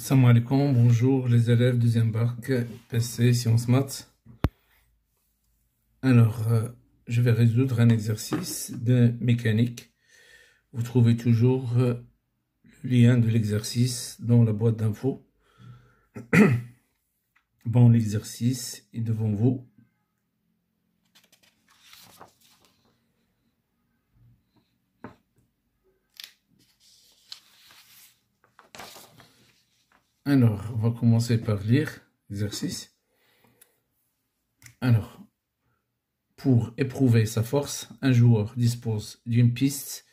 Salam alaikum, bonjour les élèves deuxième bac PC Sciences Maths. Alors, je vais résoudre un exercice de mécanique. Vous trouvez toujours le lien de l'exercice dans la boîte d'infos. Bon, l'exercice est devant vous. Alors, on va commencer par lire l'exercice. Alors, pour éprouver sa force, un joueur dispose d'une piste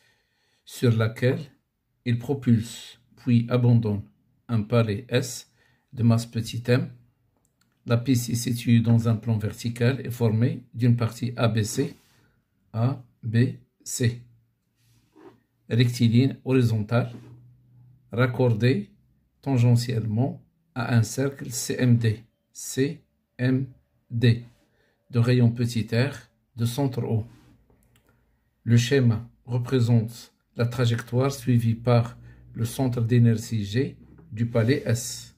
sur laquelle il propulse puis abandonne un palais S de masse petit m. La piste est située dans un plan vertical et formée d'une partie ABC, rectiligne horizontale, raccordée tangentiellement à un cercle CMD, de rayon petit r, de centre O. Le schéma représente la trajectoire suivie par le centre d'inertie G du palais S.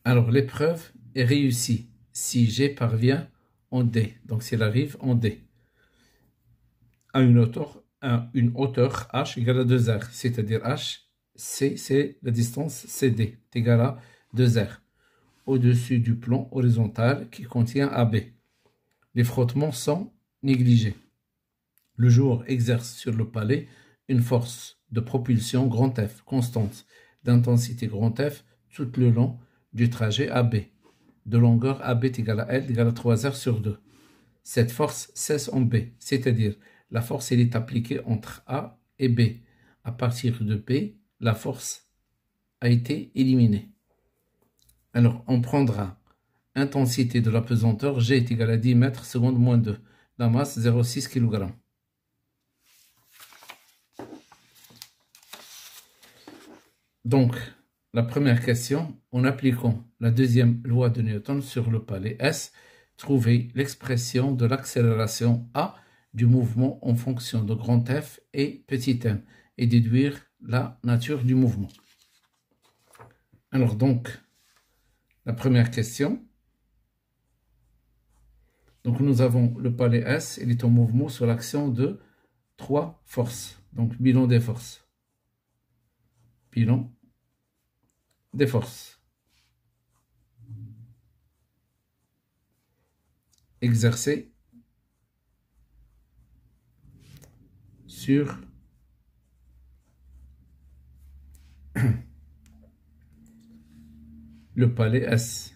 Alors l'épreuve est réussie si G parvient en D, donc s'il arrive en D, à une hauteur h égale à 2r, c'est-à-dire h, c'est la distance CD, est égale à 2r, au-dessus du plan horizontal qui contient AB. Les frottements sont négligés. Le joueur exerce sur le palais une force de propulsion grand F, constante, d'intensité grand F, tout le long du trajet AB, de longueur AB est égale à L, égale à 3R sur 2. Cette force cesse en B, c'est-à-dire la force elle est appliquée entre A et B. À partir de B, la force a été éliminée. Alors, on prendra intensité de la pesanteur, G est égal à 10 mètres secondes moins 2. La masse, 0,6 kg. Donc, la première question, en appliquant la deuxième loi de Newton sur le palais S, trouvez l'expression de l'accélération A du mouvement en fonction de grand F et petit m et déduire la nature du mouvement. Alors donc, la première question. Donc nous avons le palais S, il est en mouvement sous l'action de 3 forces. Donc bilan des forces. Bilan des forces. Exercé sur le palais S.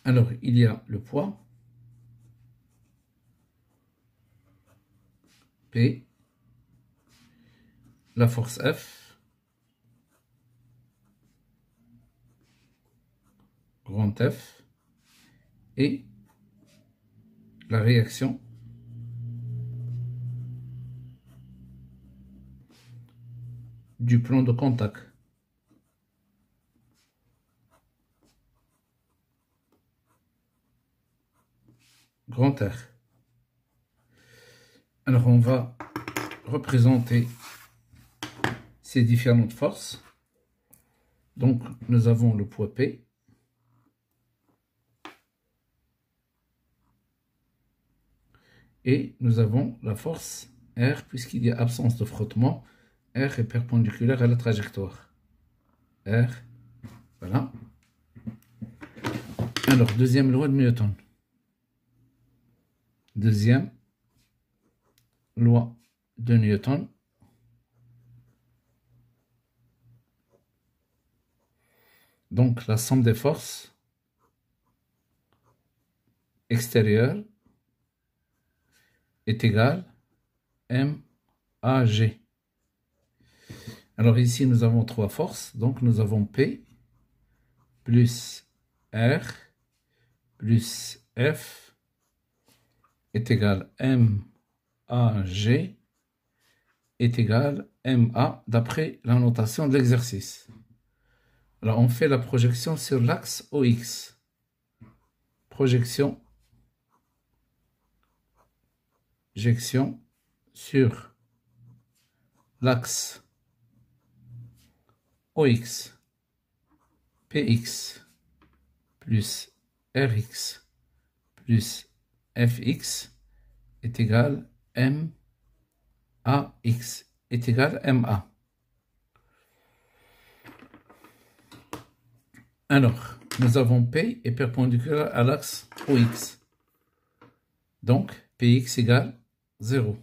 Alors, il y a le poids P, la force F, grand F, et la réaction du plan de contact. Grand R. Alors on va représenter ces différentes forces. Donc nous avons le poids P. Et nous avons la force R, puisqu'il y a absence de frottement. R est perpendiculaire à la trajectoire. R, voilà. Alors, deuxième loi de Newton. Deuxième loi de Newton. Donc, la somme des forces extérieures est égale MAG. Alors ici, nous avons 3 forces. Donc, nous avons P plus R plus F est égal MAG est égal MA d'après la notation de l'exercice. Alors, on fait la projection sur l'axe OX. Projection projection sur l'axe OX, PX plus RX plus FX est égal MAX est égal MA. Alors, nous avons P est perpendiculaire à l'axe OX. Donc, PX égale 0.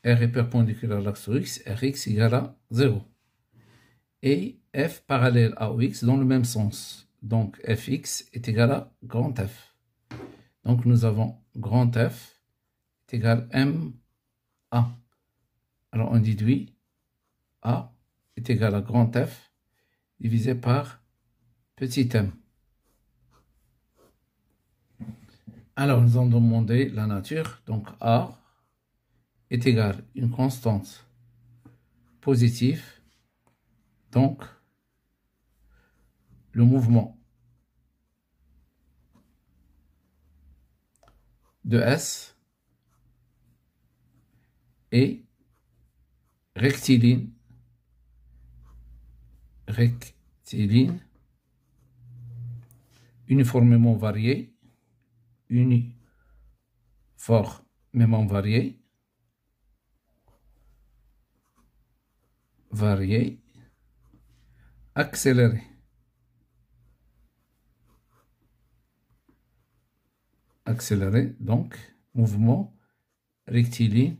R est perpendiculaire à l'axe OX, RX égale à 0. Et F parallèle à OX dans le même sens. Donc, Fx est égal à grand F. Donc, nous avons grand F est égal à MA. Alors, on déduit A est égal à grand F divisé par petit m. Alors, nous allons demander la nature. Donc, A est égal à une constante positive. Donc, le mouvement de S est rectiligne, uniformément varié, accéléré. Accéléré, donc, mouvement rectiligne,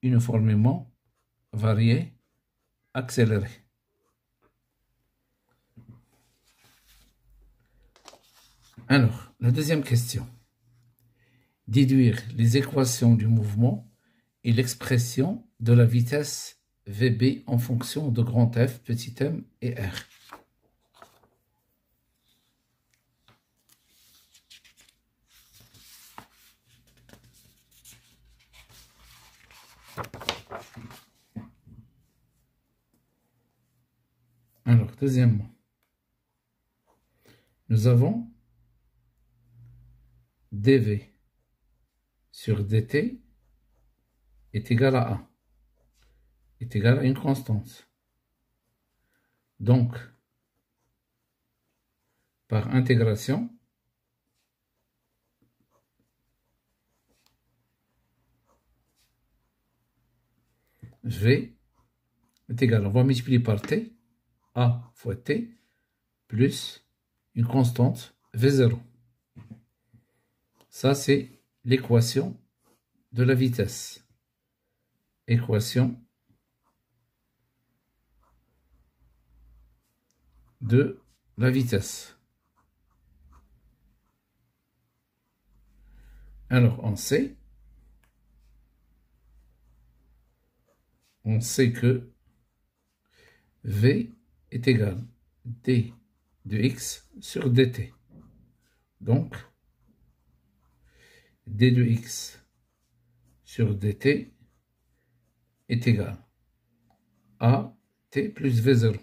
uniformément varié, accéléré. Alors, la deuxième question. Déduire les équations du mouvement et l'expression de la vitesse VB en fonction de grand F, petit m et R. Alors, deuxièmement, nous avons dV sur dt est égal à A, est égal à une constante. Donc, par intégration, V est égal, on va multiplier par T, A fois T, plus une constante V0. Ça, c'est l'équation de la vitesse. Équation de la vitesse. Alors, on sait que V est égal à d de x sur dt. Donc, d de x sur dt est égal à t plus v0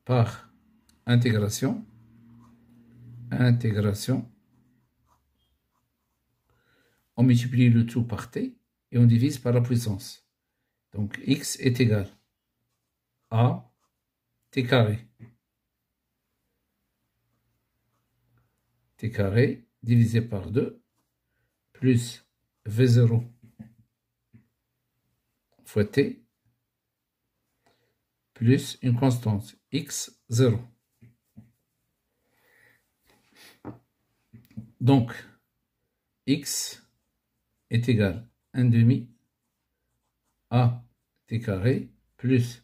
par intégration, on multiplie le tout par t et on divise par la puissance. Donc, x est égal à t carré. T carré divisé par 2 plus V0 fois t plus une constante x0. Donc, x est égal à 1 demi à t carré plus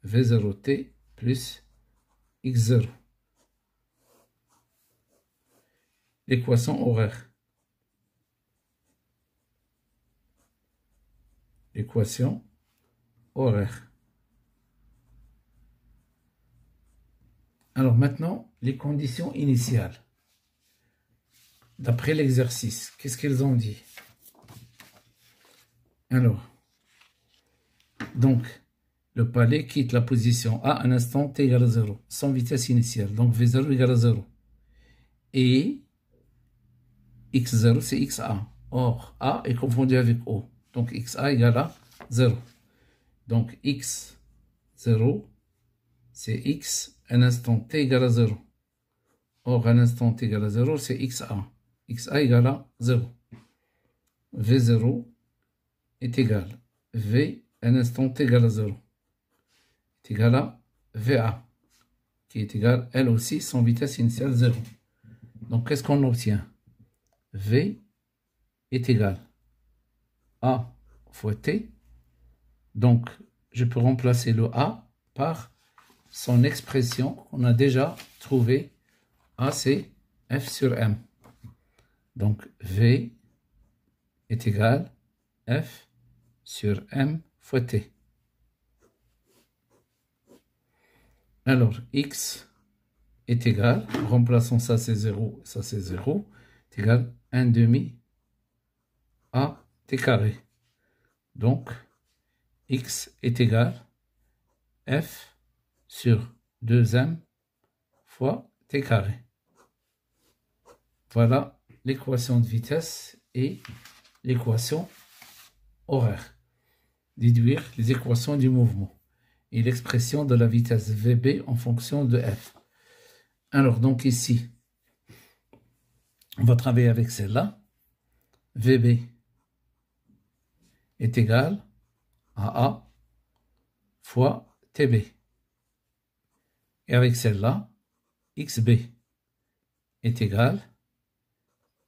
V0t plus x0. L'équation horaire. L'équation horaire. Alors maintenant, les conditions initiales. D'après l'exercice, qu'est-ce qu'ils ont dit? Alors, donc, le palais quitte la position A à un instant t égale à 0, sans vitesse initiale. Donc, V0 égale à 0. Et x0, c'est xa. Or, A est confondu avec O. Donc, XA égale à 0. Donc, X0, c'est X, un instant T égale à 0. Or, un instant T égale à 0, c'est XA. XA égale à 0. V0 est égal. V, un instant T égale à 0. Est égal à VA, qui est égal, elle aussi, son vitesse initiale 0. Donc, qu'est-ce qu'on obtient? V est égal A fois T. Donc, je peux remplacer le A par son expression qu'on a déjà trouvée. A, c'est F sur M. Donc, V est égal F sur M fois T. Alors, X est égal, remplaçons ça c'est 0, ça c'est 0, est égal 1 demi A T carré. Donc, X est égal F sur 2M fois T carré. Voilà l'équation de vitesse et l'équation horaire. Déduire les équations du mouvement et l'expression de la vitesse VB en fonction de F. Alors, donc ici, on va travailler avec celle-là. VB est égal à A fois TB. Et avec celle-là, XB est égal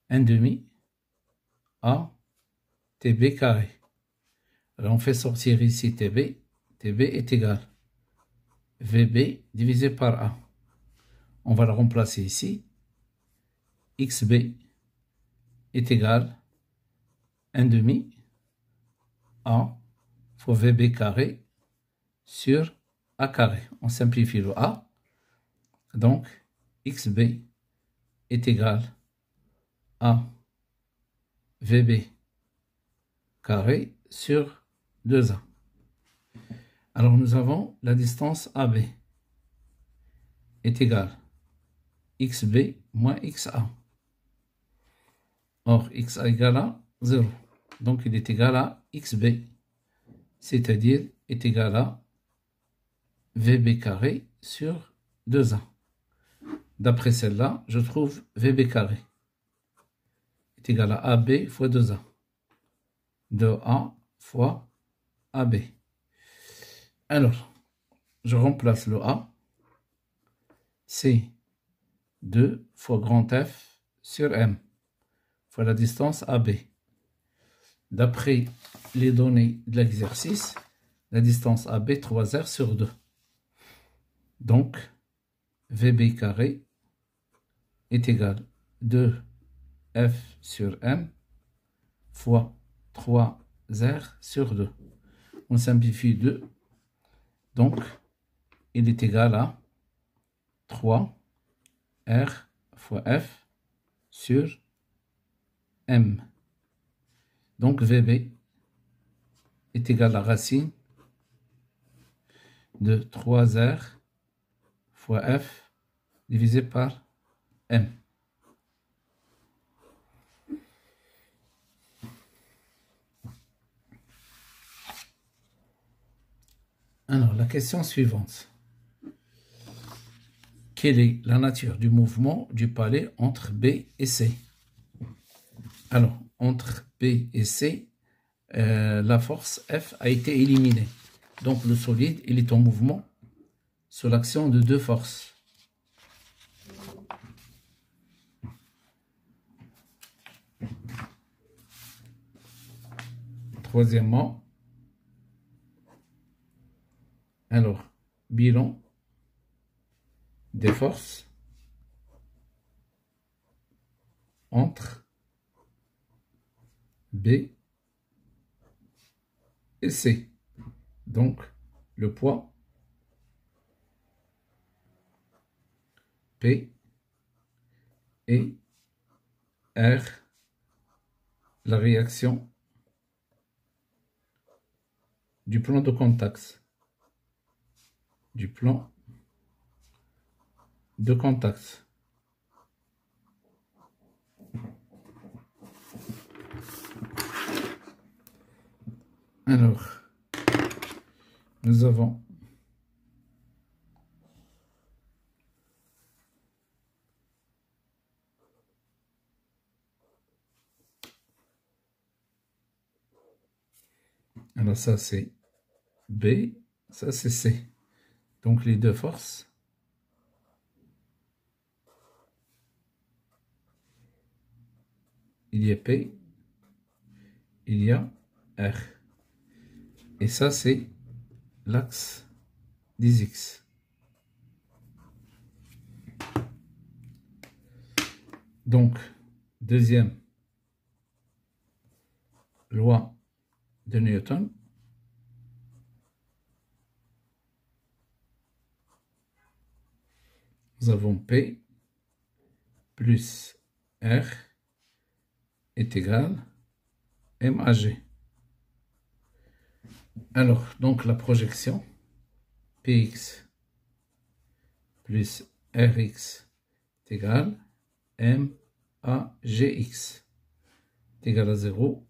1 demi A TB carré. Alors, on fait sortir ici TB. TB est égal VB divisé par A. On va le remplacer ici. XB est égal 1 demi A fois VB carré sur A carré. On simplifie le A. Donc, XB est égal à VB carré sur 2A. Alors, nous avons la distance AB est égale XB moins XA. Or, XA égale à 0. Donc, il est égal à XB, c'est-à-dire est égal à VB carré sur 2A. D'après celle-là, je trouve VB carré est égal à AB fois 2A. 2A fois AB. Alors, je remplace le A. C'est 2 fois grand F sur M fois la distance AB. D'après les données de l'exercice, la distance AB 3R sur 2. Donc, VB carré est égal à 2F sur M fois 3R sur 2. On simplifie 2. Donc, il est égal à 3R fois F sur M. Donc, VB est égal à racine de 3R fois F divisé par M. Alors, la question suivante. Quelle est la nature du mouvement du palais entre B et C? Alors, entre B et C, la force F a été éliminée. Donc, le solide, il est en mouvement sous l'action de deux forces. Troisièmement, alors, bilan des forces entre B et C. Donc, le poids P et R, la réaction du plan de contact. Du plan de contact. Alors, nous avons alors ça c'est B, ça c'est C. Donc les deux forces. Il y a P, il y a R. Et ça c'est l'axe des X. Donc, deuxième loi de Newton. Nous avons P plus R est égal à MAG. Alors, donc la projection, Px plus Rx est égal à MAGX est égal à 0,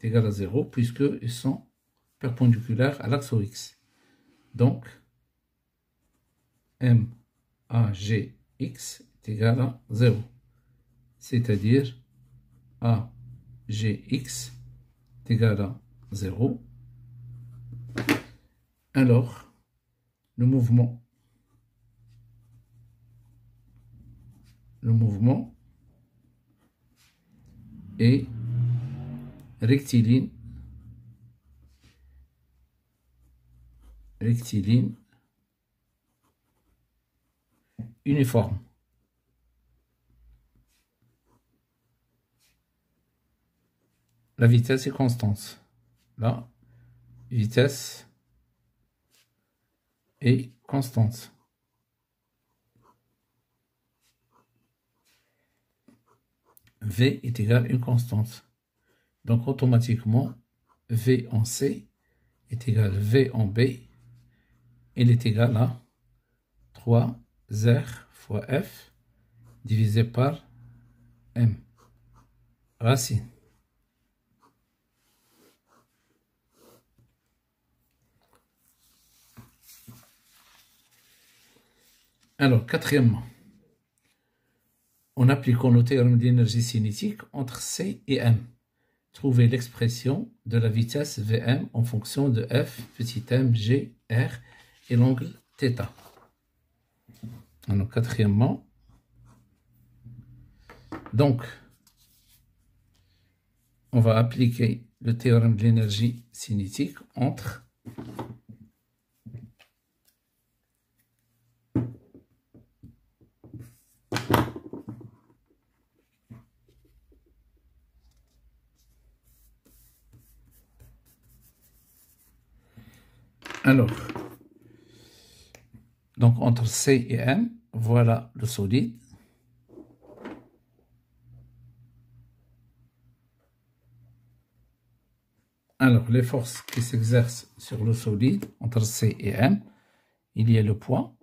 est égal à 0, puisqu'ils sont perpendiculaires à l'axe X. Donc, MAGX est égal à 0, c'est-à-dire AGX est égal à 0. Alors, le mouvement est rectiligne uniforme. La vitesse est constante. La vitesse est constante. V est égal à une constante. Donc automatiquement, V en C est égal à V en B. Il est égal à 3R fois F divisé par M. Racine. Alors, quatrièmement, en appliquant le théorème d'énergie cinétique entre C et M, trouvez l'expression de la vitesse Vm en fonction de F, petit m, G, R et l'angle θ. Alors, quatrièmement, donc, on va appliquer le théorème de l'énergie cinétique entre alors, donc entre C et M, voilà le solide. Alors, les forces qui s'exercent sur le solide entre C et M, il y a le poids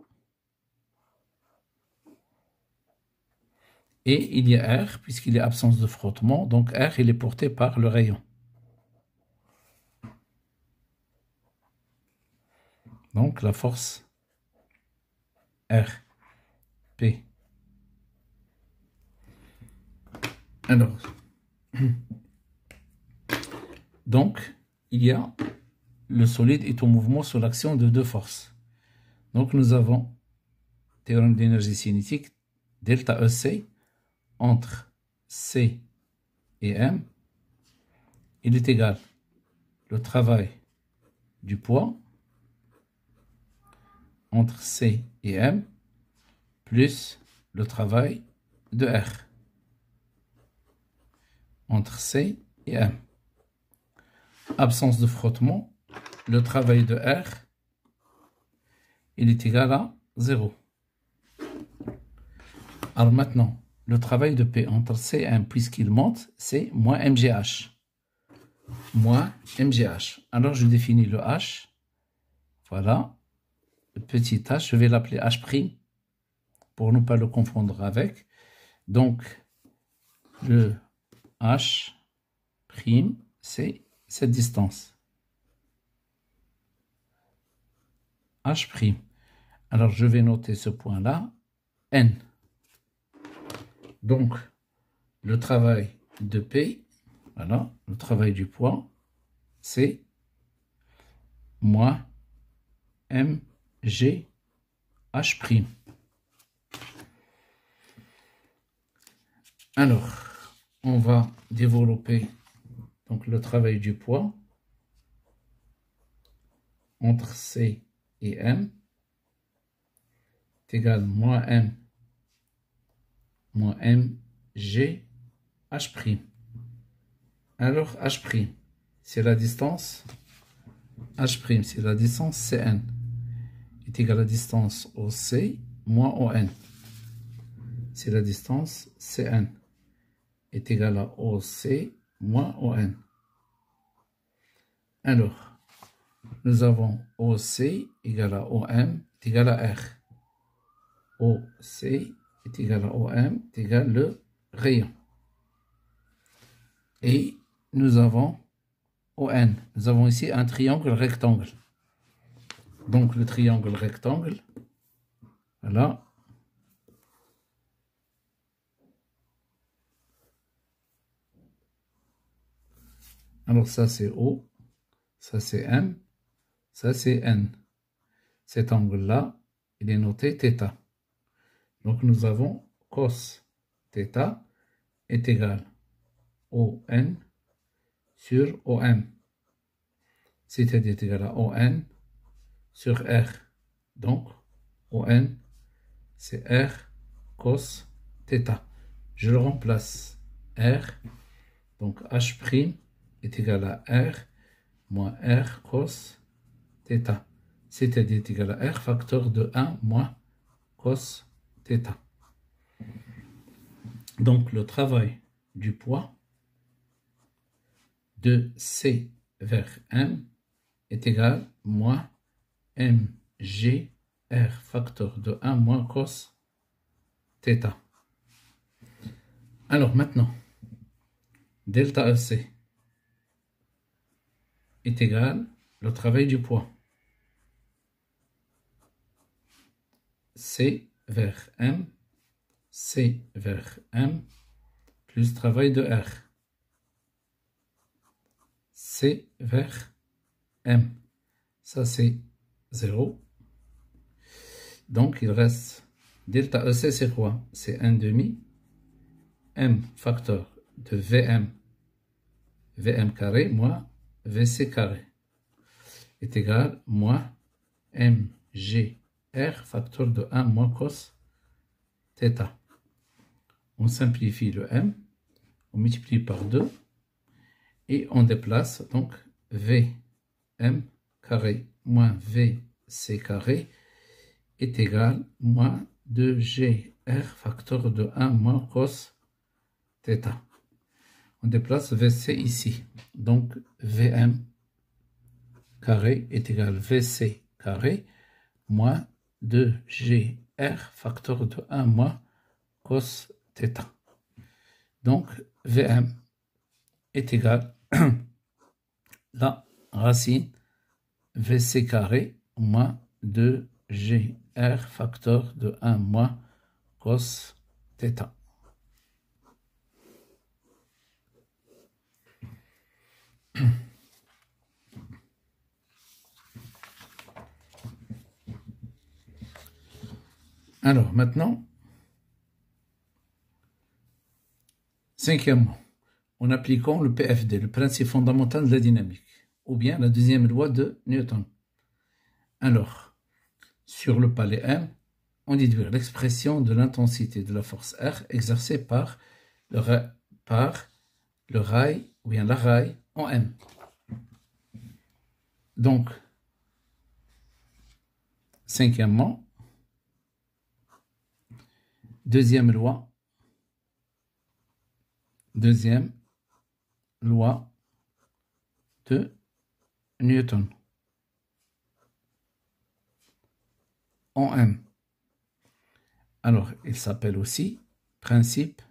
et il y a R, puisqu'il y a absence de frottement, donc R, il est porté par le rayon. Donc, la force R, P. Alors, donc, il y a le solide est en mouvement sous l'action de deux forces. Donc, nous avons théorème d'énergie cinétique, delta EC, entre C et M, il est égal le travail du poids entre C et M plus le travail de R entre C et M. Absence de frottement, le travail de R, il est égal à 0. Alors maintenant, le travail de P entre C et M, puisqu'il monte, c'est moins MGH. Moins MGH. Alors je définis le H. Voilà. Le petit H, je vais l'appeler H' pour ne pas le confondre avec. Donc, le H', c'est cette distance. H'. Alors, je vais noter ce point-là, N. Donc, le travail de P, voilà, le travail du poids, c'est moins mg H'. Alors, on va développer donc le travail du poids entre C et M est égal à moins mg H'. Alors, H', c'est la distance. H', c'est la distance Cn. Est égal à la distance OC moins ON. C'est la distance Cn. Est égal à OC moins ON. Alors, nous avons OC égale à OM est égal à R. OC est égal à OM est égal à le rayon. Et nous avons ON. Nous avons ici un triangle rectangle. Donc le triangle rectangle, voilà. Alors ça c'est O, ça c'est M, ça c'est N. Cet angle-là, il est noté θ. Donc nous avons cos θ est égal ON sur OM. C'est-à-dire égal à ON sur R. Donc ON c'est R cos θ. Je le remplace. R, donc H' est égal à R moins R cos θ. C'est-à-dire égal à R facteur de 1 moins cos θ. Donc le travail du poids de C vers M est égal à moins mg R facteur de 1 moins cos θ. Alors maintenant, delta EC est égal au travail du poids. C vers M plus travail de R. C vers M. Ça c'est 0. Donc il reste delta EC c'est quoi? C'est 1 demi M facteur de VM carré moins VC carré est égal moins MGR facteur de 1 moins cos θ. On simplifie le M, on multiplie par 2 et on déplace donc VM carré moins VC carré est égal moins 2GR facteur de 1 moins cos θ. On déplace VC ici. Donc VM carré est égal à VC carré moins 2GR facteur de 1 moins cos θ. Donc VM est égal à la racine VC carré moins 2GR facteur de 1 moins cos θ. Alors maintenant, cinquièmement, en appliquant le PFD, le principe fondamental de la dynamique, ou bien la deuxième loi de Newton. Alors, sur le palais M, on déduit l'expression de l'intensité de la force R exercée par le rail, ou bien la rail en M. Donc, cinquièmement, deuxième loi de Newton en M. Alors, il s'appelle aussi principe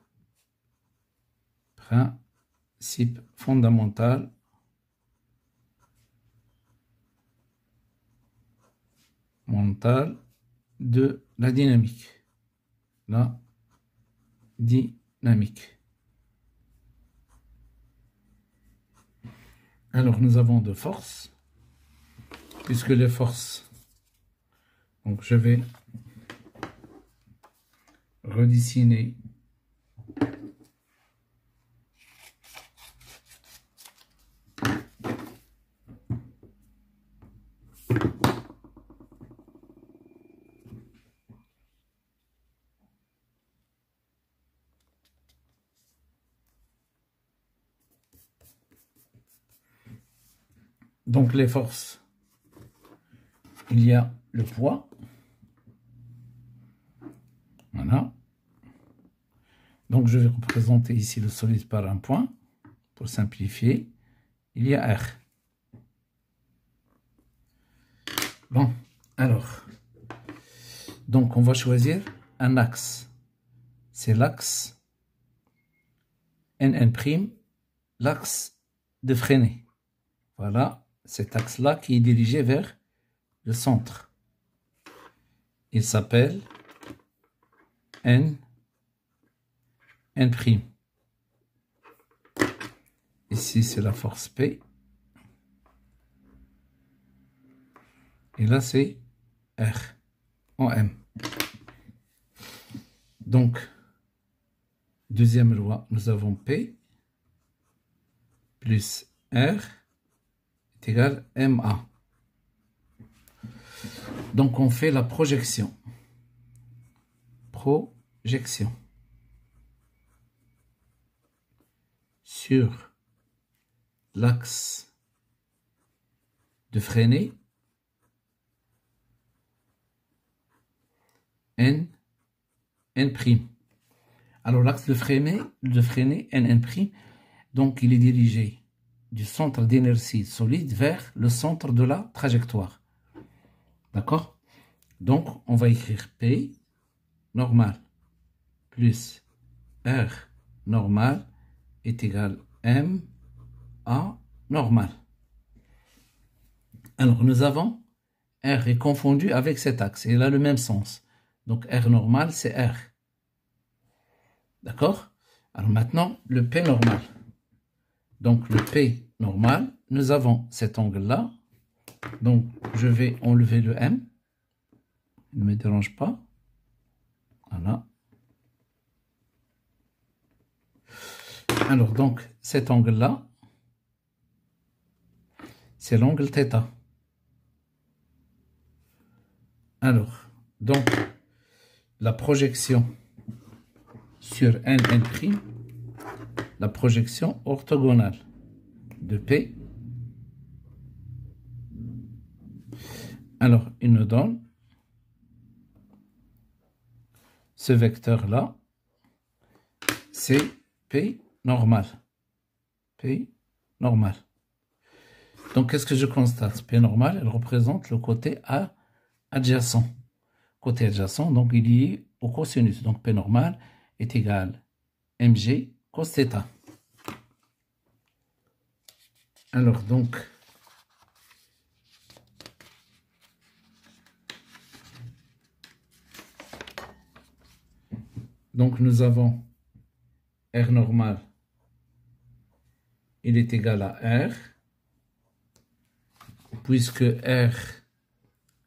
fondamental fondamentale de la dynamique. La dynamique. Alors, nous avons de forces, puisque les forces, donc je vais redessiner donc les forces. Il y a le poids. Voilà. Donc je vais représenter ici le solide par un point. Pour simplifier, il y a R. Bon, alors. Donc on va choisir un axe. C'est l'axe NN', l'axe de freiner. Voilà, cet axe-là qui est dirigé vers le centre. Il s'appelle N'. Ici, c'est la force P. Et là, c'est R en M. Donc, deuxième loi, nous avons P plus R est égal à MA. Donc, on fait la projection. Projection. Sur l'axe de freiner N'. Alors l'axe de freiner NN', donc il est dirigé du centre d'inertie solide vers le centre de la trajectoire. D'accord? Donc on va écrire P normal plus R normal est égal M A normal. Alors nous avons R est confondu avec cet axe, il a le même sens. Donc R normal c'est R. D'accord? Alors maintenant le P normal. Donc le P normal, nous avons cet angle-là. Donc je vais enlever le M. Il ne me dérange pas. Voilà. Alors donc cet angle-là, c'est l'angle θ. Alors, donc, la projection sur NN', la projection orthogonale de P. Alors, il nous donne ce vecteur-là, c'est P normal. P normal. Donc, qu'est-ce que je constate? P normal, elle représente le côté A adjacent. Côté adjacent, donc il y est au cosinus. Donc P normal est égal à mg cos θ. Alors donc, nous avons R normal, il est égal à R, puisque R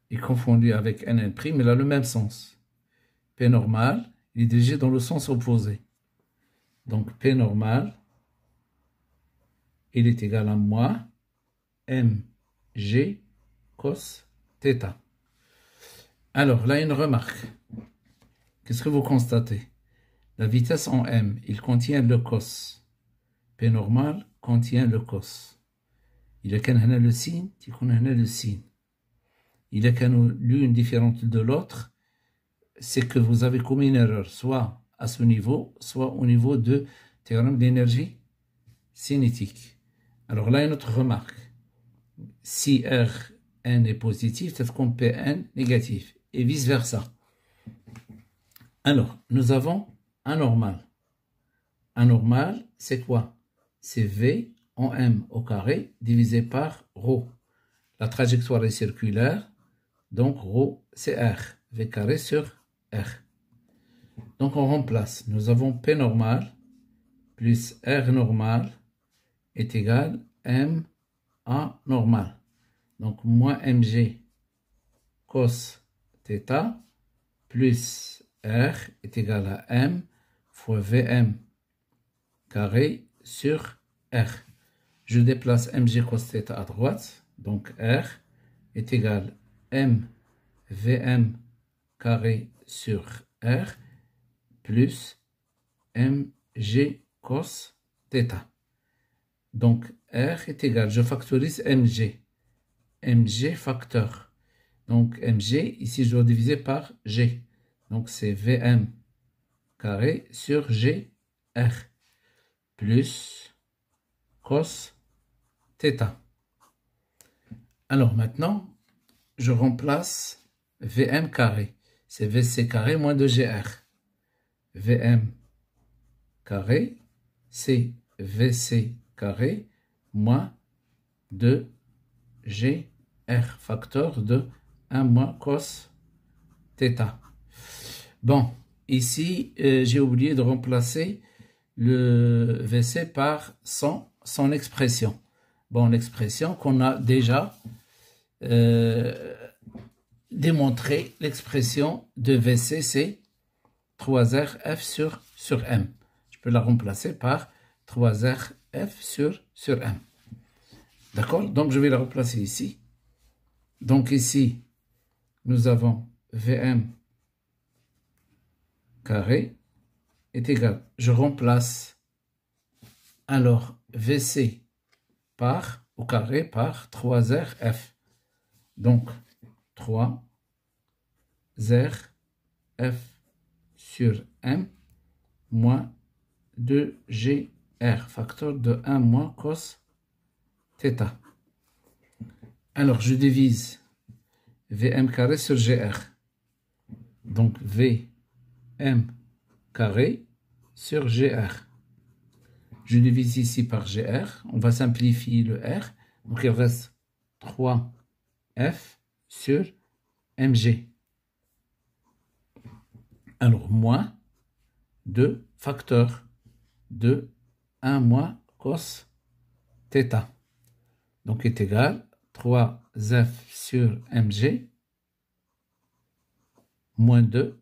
est confondu avec NN', il a le même sens. P normal, il est dirigé dans le sens opposé. Donc P normal, il est égal à moins mg cos θ. Alors là, une remarque. Qu'est-ce que vous constatez? La vitesse en m, il contient le cos. P normal contient le cos. Il y a le signe, il y a le signe. Il y a l'une différente de l'autre, c'est que vous avez commis une erreur, soit à ce niveau, soit au niveau de théorème d'énergie cinétique. Alors là, une autre remarque. Si Rn est positif, c'est comme Pn négatif, et vice-versa. Alors, nous avons un normal. Un normal, c'est quoi? C'est V en m au carré divisé par ρ. La trajectoire est circulaire, Donc, rho, c'est R. V carré sur R. Donc, on remplace. Nous avons P normal plus R normal est égal à M A normal. Donc, moins mg cos θ plus R est égal à M fois Vm carré sur R. Je déplace mg cos θ à droite. Donc, R est égal à M Vm carré sur R plus mg cos θ. Donc, R est égal, je factorise mg. mg facteur. Donc, mg, ici, je dois diviser par g. Donc, c'est Vm carré sur g R plus cos θ. Alors, maintenant, je remplace Vm carré. C'est Vc carré moins 2gr. Vm carré, c'est Vc carré moins 2gr, facteur de 1 moins cos θ. Bon, ici, j'ai oublié de remplacer le Vc par son expression. Bon, l'expression qu'on a déjà démontré, l'expression de Vc, c'est 3rf sur m. Je peux la remplacer par 3rf sur m. D'accord? Donc, je vais la remplacer ici. Donc, ici, nous avons Vm carré est égal. Je remplace alors Vc au carré par 3rf. Donc, 3rf sur m moins 2gr, facteur de 1 moins cos θ. Alors, je divise Vm carré sur gr. Donc, Vm carré sur gr. Je divise ici par gr. On va simplifier le r. Donc, il reste 3f sur mg. Alors, moins 2 facteur de 1 moins cos θ. Donc, est égal 3f sur mg moins 2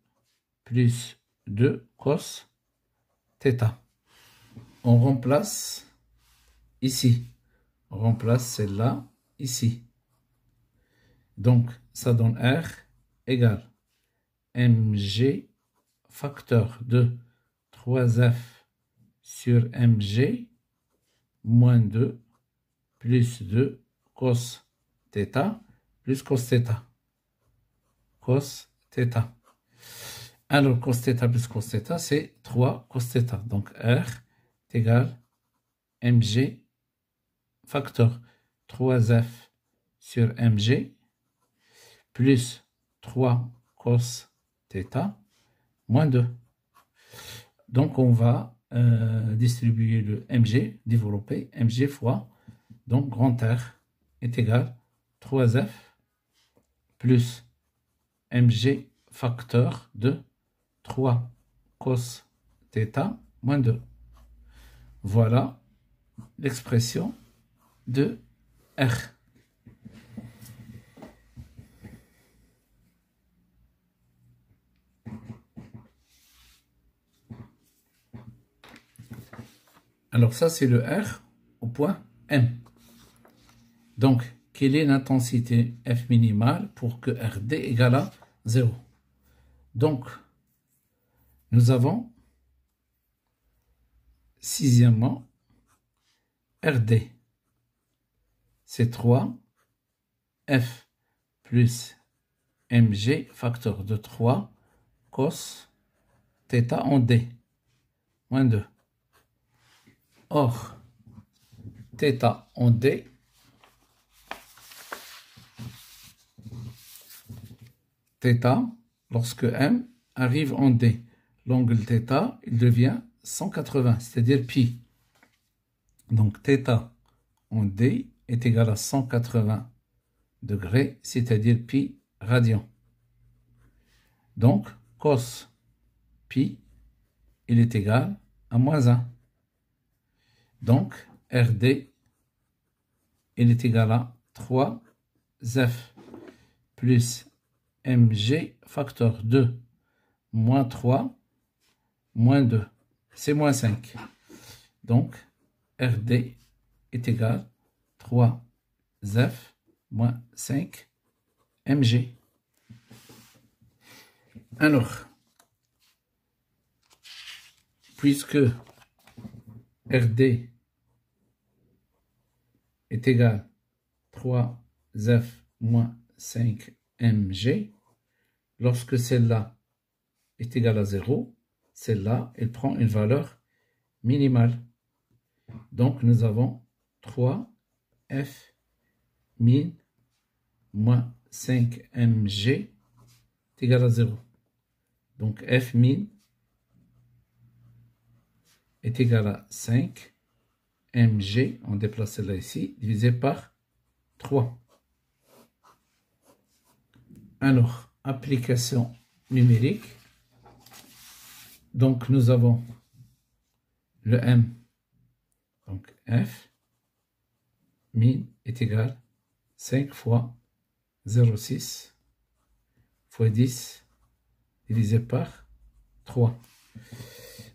plus 2 cos θ. On remplace ici. On remplace celle-là ici. Donc, ça donne R égale mg facteur de 3f sur mg moins 2 plus 2 cos θ plus cos θ. Cos θ. Alors, cos θ plus cos θ, c'est 3 cos θ. Donc, R est égal mg facteur 3f sur mg plus 3 cos θ moins 2. Donc, on va distribuer le mg, développer mg fois, donc grand R est égal 3f plus mg facteur de 3 cos θ moins 2. Voilà l'expression de R. Alors ça, c'est le R au point M. Donc, quelle est l'intensité F minimale pour que RD égale à 0? Donc, nous avons, sixièmement, RD. C'est 3 F plus mg facteur de 3 cos θ en D moins 2. Or, θ en D θ, lorsque m arrive en D, l'angle θ, il devient 180, c'est-à-dire pi. Donc, θ en D est égal à 180 degrés, c'est-à-dire pi radians. Donc, cos pi, il est égal à moins 1. Donc, RD, il est égal à 3F plus mg facteur 2 moins 3 moins 2. C'est moins 5. Donc, RD est égal à 3F moins 5 mg. Alors, puisque RD est égal à 3F moins 5 mg, lorsque celle-là est égale à 0, celle-là, elle prend une valeur minimale. Donc, nous avons 3F min moins 5 mg est égal à 0. Donc, F min est égal à 5 mg, on déplace celle-là ici, divisé par 3. Alors, application numérique. Donc, nous avons le M. Donc, F min est égal à 5 fois 0,6 fois 10 divisé par 3.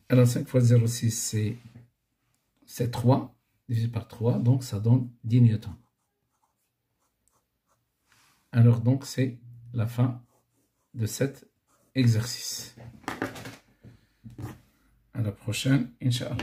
Alors, 5 fois 0,6, c'est 3 divisé par 3, donc ça donne 10 newtons. Alors, donc, c'est la fin de cet exercice. À la prochaine, Inch'Allah.